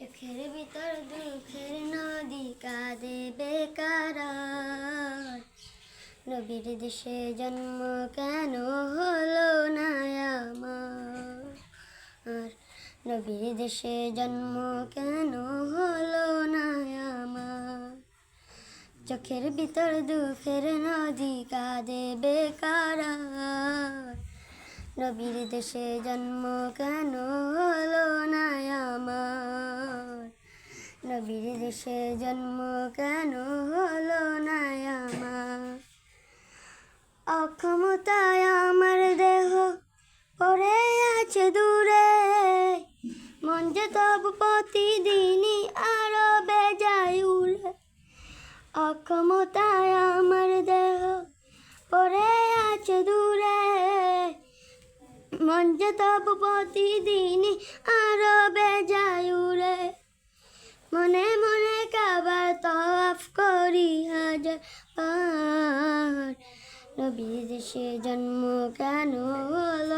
চোখের ভিতর দুঃখের নদী কাঁদে বেকার। নবীর দেশে জন্ম কেন হলো না আমার? নবীর দেশে জন্ম কেন হলো না আমার? চোখের ভিতর দুঃখের নদী কাঁদে বেকার। নবীর দেশে জন্ম কেন হলো না আমার? নবীর দেশে জন্ম কেন হলো না আমার? অক্ষমতায় আমার দেহ পড়ে আছে দূরে, মন যে তবু প্রতিদিনই আরো বেজায় উড়ে। অক্ষমতায় আমার দেহ পড়ে আছে দূরে, মন যে তবু প্রতিদিনই আরো বেজায় উড়ে। মনে মনে কাবার তওয়াফ করি হাজার বার। নবীর দেশে জন্ম কেন হলো